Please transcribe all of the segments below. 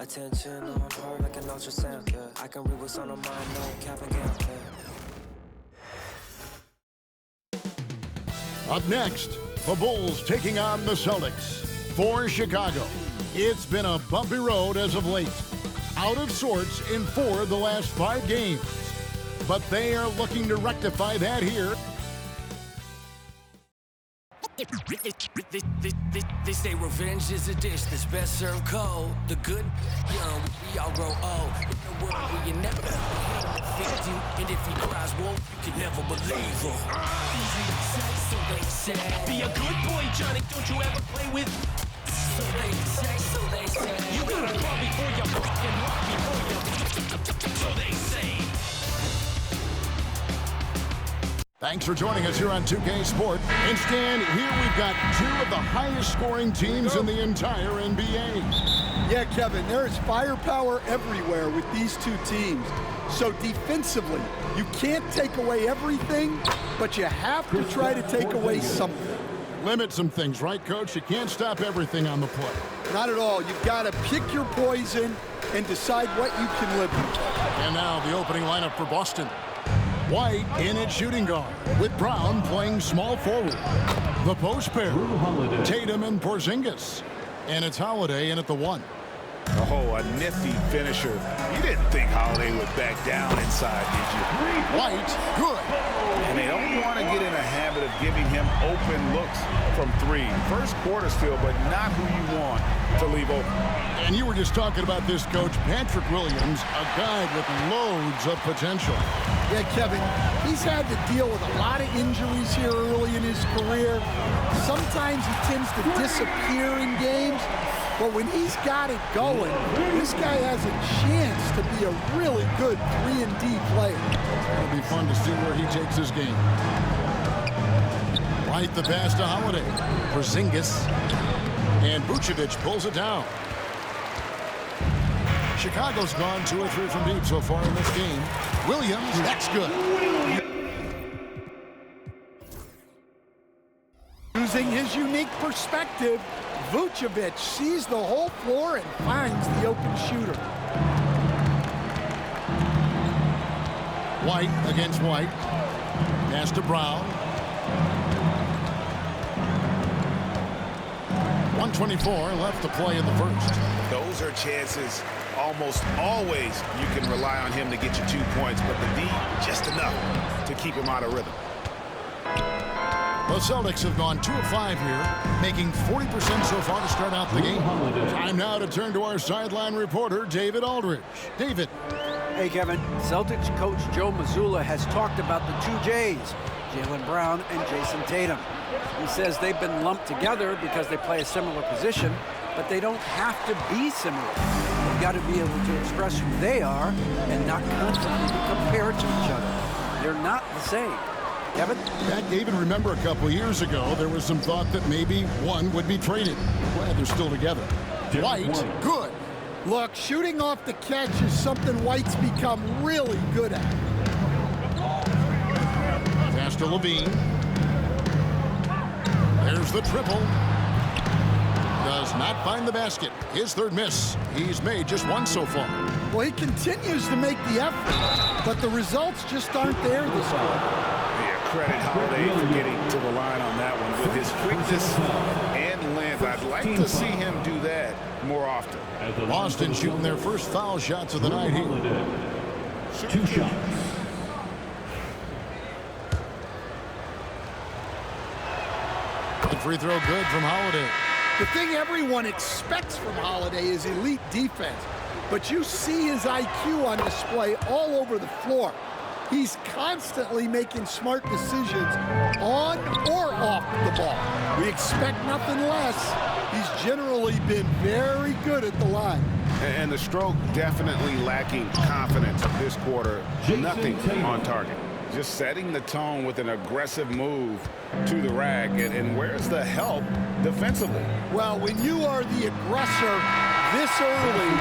Attention on heart like an ultrasound, yeah. I can read what's on my mind, no cap and gown, yeah. Up next, the Bulls taking on the Celtics. For Chicago, it's been a bumpy road as of late. Out of sorts in 4 of the last 5 games. But they are looking to rectify that here. They say revenge is a dish that's best served cold. The good, young, we all grow old. In a world where you never affect you, and if he cries wolf, you can never believe him. Easy to say, so they say. Be a good boy, Johnny, don't you ever play with. So they say, so they say. You gotta crawl before you walk and walk before you. So they say. Thanks for joining us here on 2K Sport. And Stan, here we've got 2 of the highest scoring teams in the entire NBA. Yeah, Kevin, there is firepower everywhere with these 2 teams. So defensively, you can't take away everything, but you have to try to take away something. Limit some things, right, Coach? You can't stop everything on the play. Not at all. You've got to pick your poison and decide what you can live with. And now the opening lineup for Boston. White in at shooting guard, with Brown playing small forward. The post pair, Tatum and Porzingis. And it's Holiday in at the 1. Oh, a nifty finisher. You didn't think Holiday would back down inside, did you? White, good. And they don't want to get in a habit of giving him open looks from 3. First quarter still, but not who you want to leave open. And you were just talking about this, Coach. Patrick Williams, a guy with loads of potential. Yeah, Kevin, he's had to deal with a lot of injuries here early in his career. Sometimes he tends to disappear in games, but when he's got it going, this guy has a chance to be a really good 3-and-D player. It'll be fun to see where he takes his game. Right the pass to Holiday. Porzingis. And Vucevic pulls it down. Chicago's gone 2 or 3 from deep so far in this game. Williams, that's good. Using his unique perspective, Vucevic sees the whole floor and finds the open shooter. White against White. Pass to Brown. 1:24 left to play in the first. Those are chances. Almost always you can rely on him to get you 2 points, but the D just enough to keep him out of rhythm. The Celtics have gone 2 of 5 here, making 40% so far to start out the game. Time now to turn to our sideline reporter, David Aldridge. David. Hey, Kevin. Celtics coach Joe Mazzulla has talked about the 2 J's, Jaylen Brown and Jason Tatum. He says they've been lumped together because they play a similar position, but they don't have to be similar. They've got to be able to express who they are and not constantly be compared to each other. They're not the same. Kevin? Back, David, remember a couple years ago, there was some thought that maybe one would be traded. Glad they're still together. White, good. Look, shooting off the catch is something White's become really good at. Pass to Levine. There's the triple. Does not find the basket. His 3rd miss. He's made just 1 so far. Well, he continues to make the effort, but the results just aren't there this time. Yeah, credit Holiday for getting to the line on that one. With his quickness and length, I'd like to see him do that more often. Boston shooting their first foul shots of the night here. 2 shots. The free throw good from Holiday. The thing everyone expects from Holiday is elite defense, but you see his IQ on display all over the floor. He's constantly making smart decisions on or off the ball. We expect nothing less. He's generally been very good at the line. And the stroke definitely lacking confidence this quarter. Nothing on target. Just setting the tone with an aggressive move to the rack. And where's the help defensively? Well, when you are the aggressor this early,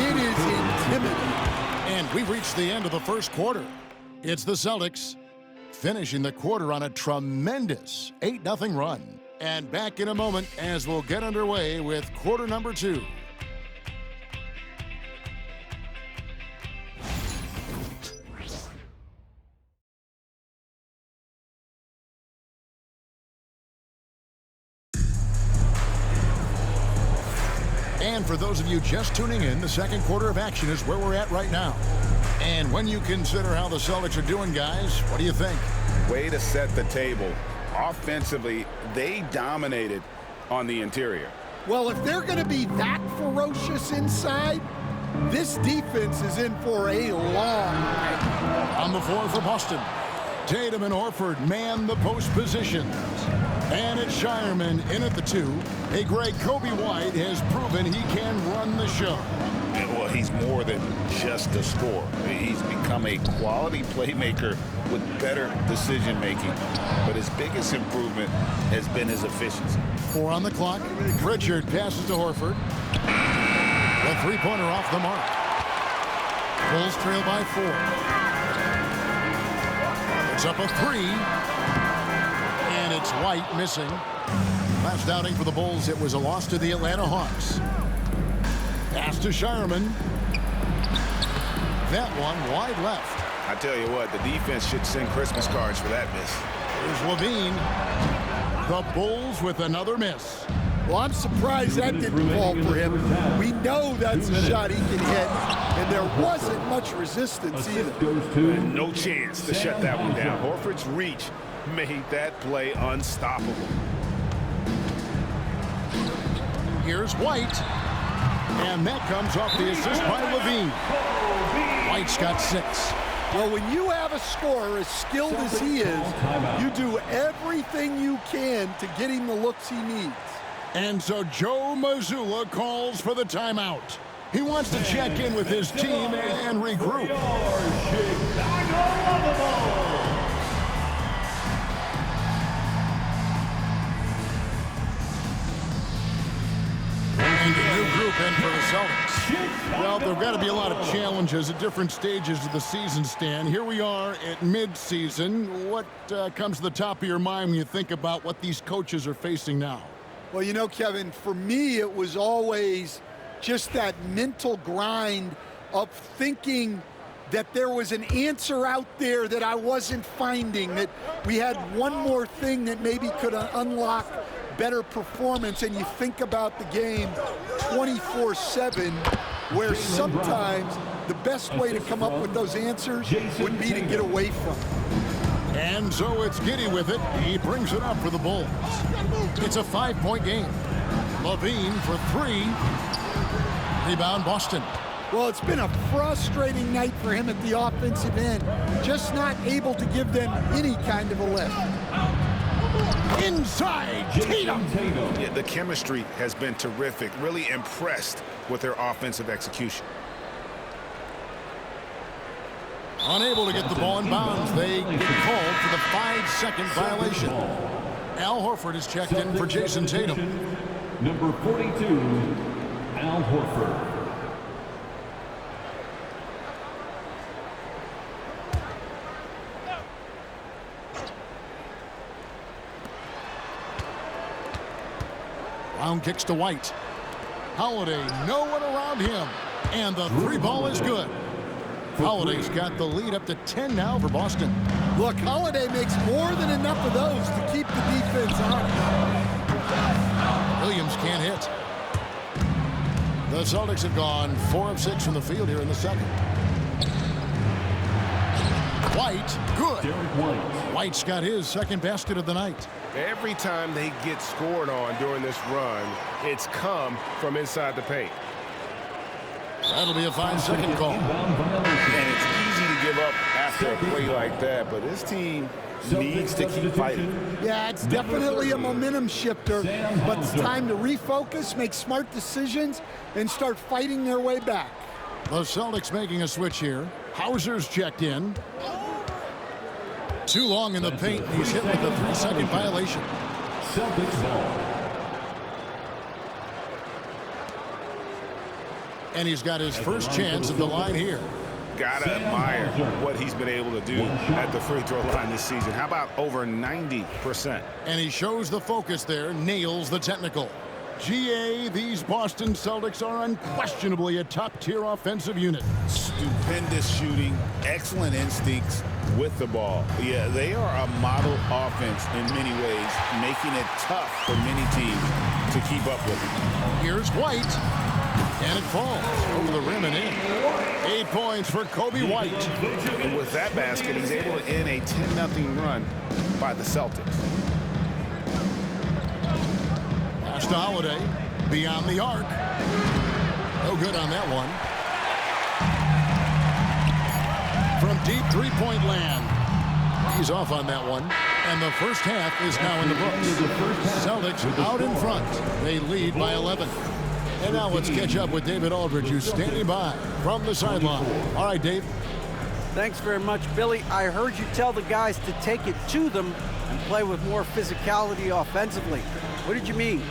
it is intimidating. And we've reached the end of the first quarter. It's the Celtics finishing the quarter on a tremendous 8-0 run. And back in a moment as we'll get underway with quarter number 2. And for those of you just tuning in, the second quarter of action is where we're at right now. And when you consider how the Celtics are doing, guys, what do you think? Way to set the table. Offensively, they dominated on the interior. Well, if they're going to be that ferocious inside, this defense is in for a long night. On the floor for Boston, Tatum and Horford man the post positions. And it's Shireman in at the 2. Hey, Greg, Kobe White has proven he can run the show. Well, he's more than just a scorer. He's become a quality playmaker with better decision-making. But his biggest improvement has been his efficiency. 4 on the clock. Pritchard passes to Horford. The three-pointer off the mark. Bulls trail by 4. It's up a 3. And it's White missing. Last outing for the Bulls, it was a loss to the Atlanta Hawks. Pass to Shireman. That one wide left. I tell you what, the defense should send Christmas cards for that miss. Here's Levine. The Bulls with another miss. Well, I'm surprised that didn't fall for him. We know that's a shot he can hit, and there wasn't much resistance either. No chance to shut that one down. Horford's reach made that play unstoppable. Here's White. And that comes off the assist by Levine. White's got 6. Well, when you have a scorer as skilled as he is, you do everything you can to get him the looks he needs. And so Joe Mazzulla calls for the timeout. He wants to check in with his team and regroup. And a new group in for the Celtics. Well, there have got to be a lot of challenges at different stages of the season, Stan. Here we are at mid-season. What comes to the top of your mind when you think about what these coaches are facing now? Well, you know, Kevin, for me, it was always just that mental grind of thinking that there was an answer out there that I wasn't finding, that we had one more thing that maybe could unlock better performance. And you think about the game 24/7, where sometimes the best way to come up with those answers would be to get away from it. And so it's Giddey with it. He brings it up for the Bulls. It's a 5-point game. Levine for 3. Rebound Boston. Well, it's been a frustrating night for him at the offensive end. Just not able to give them any kind of a lift. Inside, Tatum. Yeah, the chemistry has been terrific. Really impressed with their offensive execution. Unable to get the ball in bounds. They get called for the 5-second violation. Al Horford is checked in for Jason Tatum. Number 42, Al Horford. Brown kicks to White. Holiday, no one around him. And the 3-ball is good. Holiday's got the lead up to 10 now for Boston. Look, Holiday makes more than enough of those to keep the defense on. Williams can't hit. The Celtics have gone 4 of 6 from the field here in the second. White, good. White's got his second basket of the night. Every time they get scored on during this run, it's come from inside the paint. That'll be a 5-second call. And it's easy to give up after a play like that, but this team needs to keep fighting. Yeah, it's definitely a momentum shifter, but it's time to refocus, make smart decisions, and start fighting their way back. The Celtics making a switch here. Hauser's checked in. Too long in the paint. He's hit with a 3-second violation. Celtics ball. And he's got his first chance at the line here. Gotta admire what he's been able to do at the free throw line this season. How about over 90%? And he shows the focus there, nails the technical. GA, these Boston Celtics are unquestionably a top-tier offensive unit. Stupendous shooting, excellent instincts with the ball. Yeah, they are a model offense in many ways, making it tough for many teams to keep up with them. Here's White. And it falls over the rim and in. 8 points for Kobe White. And with that basket, he's able to end a 10-0 run by the Celtics. Pass to Holiday. Beyond the arc. No good on that one. From deep three-point land. He's off on that one. And the first half is now in the books. Celtics out in front. They lead by 11. And now let's catch up with David Aldridge, who's standing by from the sideline. All right, Dave. Thanks very much, Billy. I heard you tell the guys to take it to them and play with more physicality offensively. What did you mean?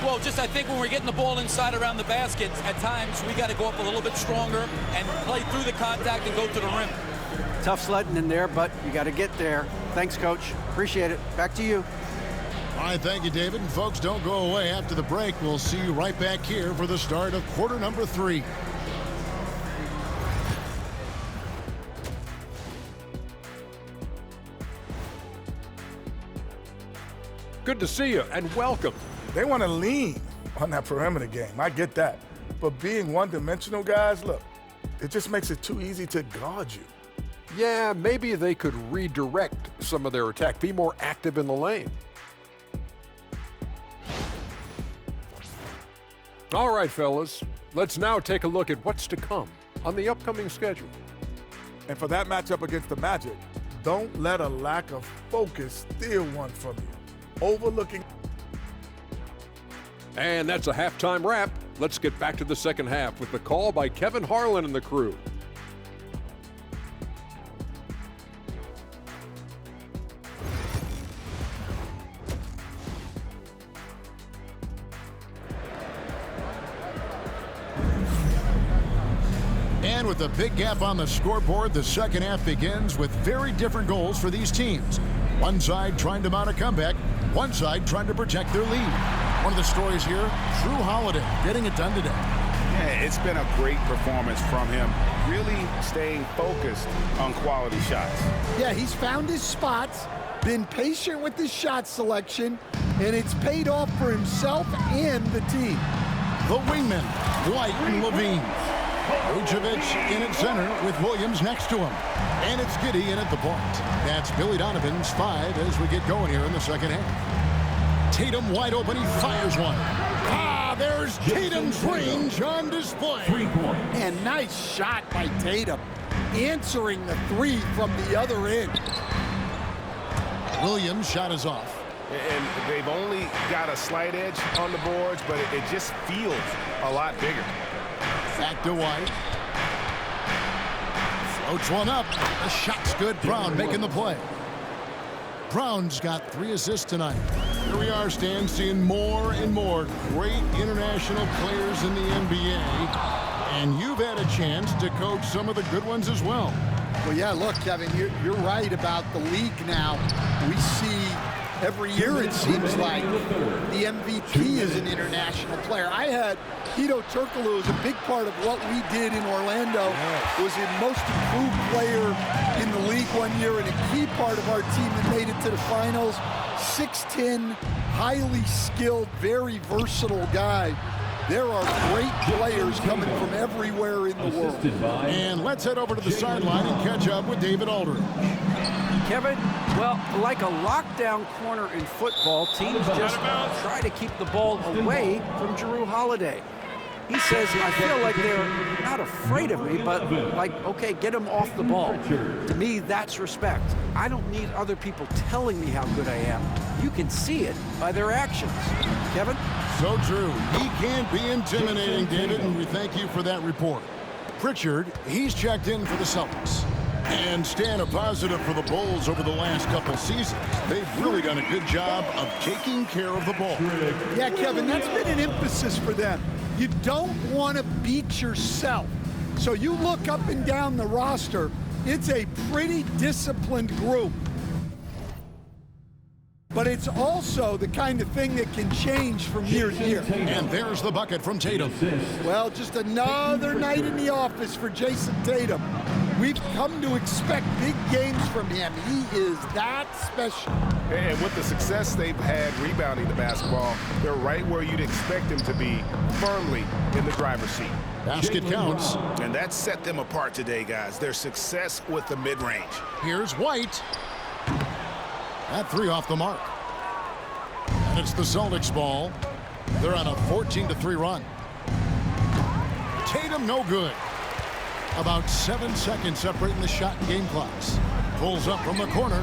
Well, just I think when we're getting the ball inside around the basket, at times we got to go up a little bit stronger and play through the contact and go to the rim. Tough sledding in there, but you got to get there. Thanks, Coach. Appreciate it. Back to you. All right, thank you, David. And folks, don't go away after the break. We'll see you right back here for the start of quarter number 3. Good to see you, and welcome. They want to lean on that perimeter game. I get that. But being one-dimensional, guys, look, it just makes it too easy to guard you. Yeah, maybe they could redirect some of their attack, be more active in the lane. All right, fellas, let's now take a look at what's to come on the upcoming schedule. And for that matchup against the Magic, don't let a lack of focus steal one from you. Overlooking. And that's a halftime wrap. Let's get back to the second half with the call by Kevin Harlan and the crew. And with a big gap on the scoreboard, the second half begins with very different goals for these teams. One side trying to mount a comeback, one side trying to protect their lead. One of the stories here, Drew Holiday getting it done today. Yeah, it's been a great performance from him, really staying focused on quality shots. Yeah, he's found his spots, been patient with his shot selection, and it's paid off for himself and the team. The wingmen, White and Levine. Vucevic in at center with Williams next to him. And it's Giddey in at the point. That's Billy Donovan's 5 as we get going here in the second half. Tatum wide open, he fires one. There's Tatum's range on display. And nice shot by Tatum, answering the 3 from the other end. Williams' shot is off. And they've only got a slight edge on the boards, but it just feels a lot bigger. Back to White. Floats one up. The shot's good. Brown making the play. Brown's got 3 assists tonight. Here we are, Stan, seeing more and more great international players in the NBA. And you've had a chance to coach some of the good ones as well. Well, yeah, look, Kevin, you're right about the league now. We see every year, it seems like, the MVP is an international player. I had Hedo Turkoglu as a big part of what we did in Orlando. Was a most improved player in the league one year and a key part of our team that made it to the finals. 6'10", highly skilled, very versatile guy. There are great players coming from everywhere in the world. And let's head over to the sideline and catch up with David Aldridge. Kevin, well, like a lockdown corner in football, teams just try to keep the ball away from Drew Holiday. He says, I feel like they're not afraid of me, but like, okay, get him off the ball. To me, that's respect. I don't need other people telling me how good I am. You can see it by their actions. Kevin? So true. He can't be intimidating, David, and we thank you for that report. Pritchard, he's checked in for the Celtics. And Stan, a positive for the Bulls over the last couple seasons. They've really done a good job of taking care of the ball. Yeah, Kevin, that's been an emphasis for them. You don't want to beat yourself. So you look up and down the roster, it's a pretty disciplined group. But it's also the kind of thing that can change from year to year. And there's the bucket from Tatum. Well, just another night in the office for Jason Tatum. We've come to expect big games from him. He is that special. And with the success they've had rebounding the basketball, they're right where you'd expect them to be, firmly in the driver's seat. Basket counts. And that set them apart today, guys. Their success with the mid-range. Here's White. That three off the mark. And it's the Celtics ball. They're on a 14-3 run. Tatum no good. About 7 seconds separating the shot and game clocks. Pulls up from the corner.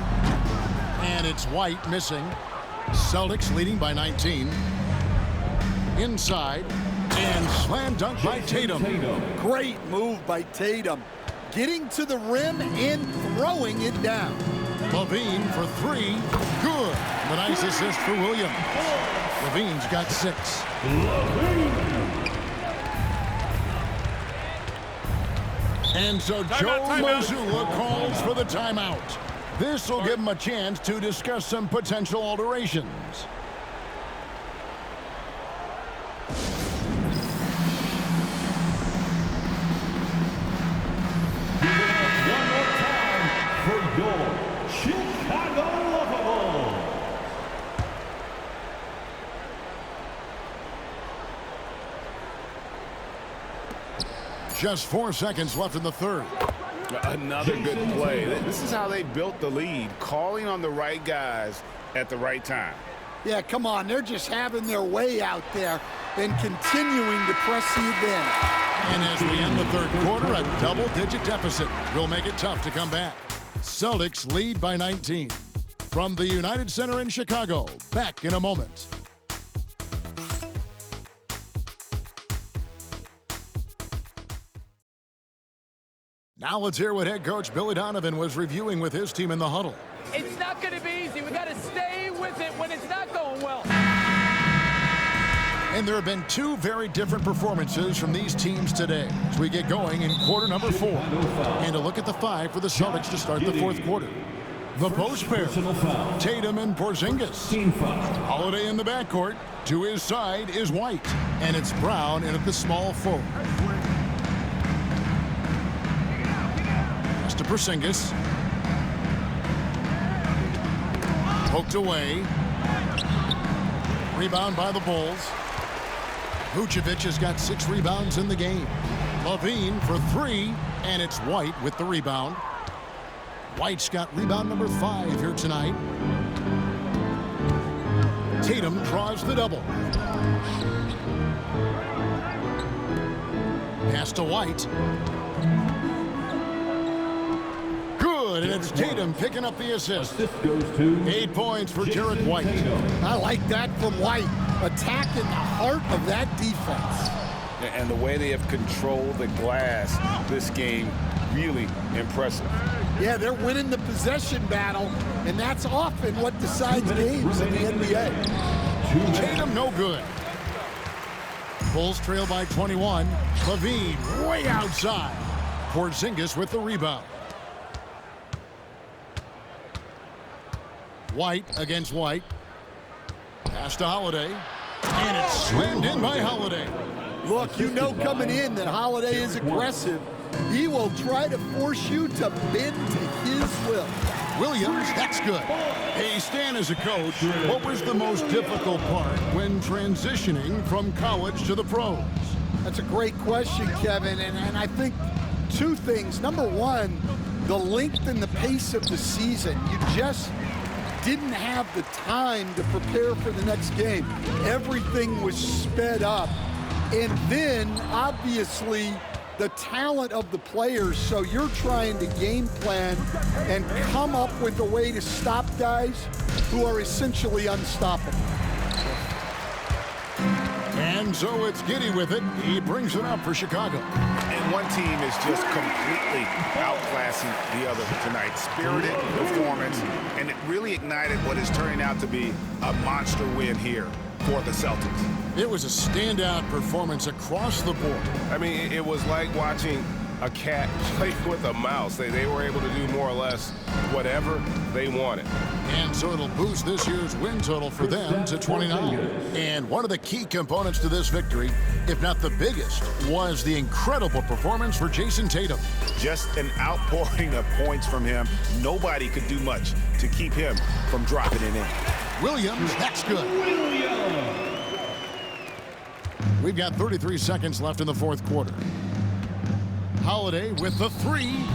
And it's White missing. Celtics leading by 19. Inside. And slam dunk by Tatum. Great move by Tatum. Getting to the rim and throwing it down. Levine for three. Good. A nice assist for Williams. Levine's got 6. And so Joe Mazzulla calls for the timeout. This will give him a chance to discuss some potential alterations. One more time for your Chicago Bulls. Just 4 seconds left in the third. Another good play. This is how they built the lead, calling on the right guys at the right time. Yeah, come on. They're just having their way out there and continuing to press the advantage. And as we end the third quarter, a double-digit deficit will make it tough to come back. Celtics lead by 19. From the United Center in Chicago, back in a moment. Now let's hear what head coach Billy Donovan was reviewing with his team in the huddle. It's not going to be easy. We got to stay with it when it's not going well. And there have been 2 very different performances from these teams today as we get going in quarter number 4. And a look at the 5 for the Celtics to start the fourth quarter. The post pair, Tatum and Porzingis. Holiday in the backcourt. To his side is White. And it's Brown in at the small forward. Pass to Porzingis. Poked away. Rebound by the Bulls. Vucevic has got 6 rebounds in the game. Levine for 3, and it's White with the rebound. White's got rebound number 5 here tonight. Tatum draws the double. Pass to White. Good, and it's Tatum picking up the assist. 8 points for Jared White. I like that from White. Attacking the heart of that defense. And the way they have controlled the glass this game, really impressive. Yeah, they're winning the possession battle, and that's often what decides games in the NBA. Tatum no good. Bulls trail by 21. Levine way outside. Porzingis with the rebound. White against White. Pass to Holiday. And it's slammed in by Holiday. Look, you know coming in that Holiday is aggressive. He will try to force you to bend to his will. Williams, that's good. Hey, Stan, as a coach, what was the most difficult part when transitioning from college to the pros? That's a great question, Kevin, and I think 2 things. Number 1, the length and the pace of the season. You just didn't have the time to prepare for the next game. Everything was sped up. And then, obviously, the talent of the players, so you're trying to game plan and come up with a way to stop guys who are essentially unstoppable. And so it's Giddey with it. He brings it up for Chicago. And one team is just completely outclassing the other tonight. Spirited performance, and it really ignited what is turning out to be a monster win here for the Celtics. It was a standout performance across the board. I mean, it was like watching a cat played with a mouse. They were able to do more or less whatever they wanted. And so it'll boost this year's win total for them to 29. And one of the key components to this victory, if not the biggest, was the incredible performance for Jason Tatum. Just an outpouring of points from him. Nobody could do much to keep him from dropping it in. Williams, that's good. We've got 33 seconds left in the fourth quarter. Holiday with the three.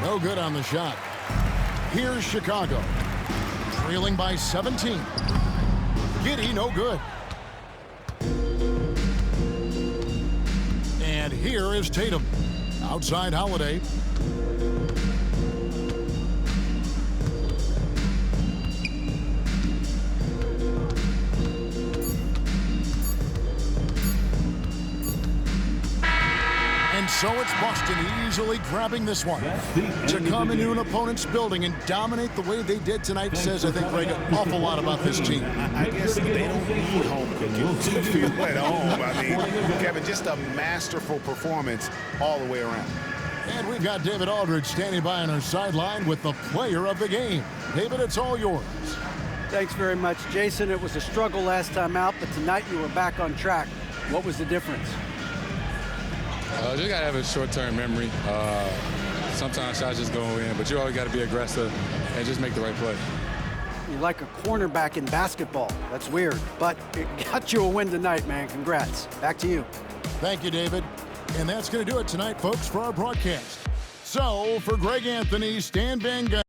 No good on the shot. Here's Chicago, trailing by 17. Giddey, no good. And here is Tatum. Outside Holiday. And so it's Boston easily grabbing this one. To come into an opponent's building and dominate the way they did tonight says, I think, Greg, an awful lot about this team. I guess they don't need home cooking to feel at home. I mean, Kevin, just a masterful performance all the way around. And we've got David Aldridge standing by on our sideline with the player of the game. David, it's all yours. Thanks very much, Jason. It was a struggle last time out, but tonight you were back on track. What was the difference? Just got to have a short-term memory. Sometimes shots just go in, but you always got to be aggressive and just make the right play. You're like a cornerback in basketball. That's weird, but it got you a win tonight, man. Congrats. Back to you. Thank you, David. And that's going to do it tonight, folks, for our broadcast. So, for Greg Anthony, Stan Van Gundy,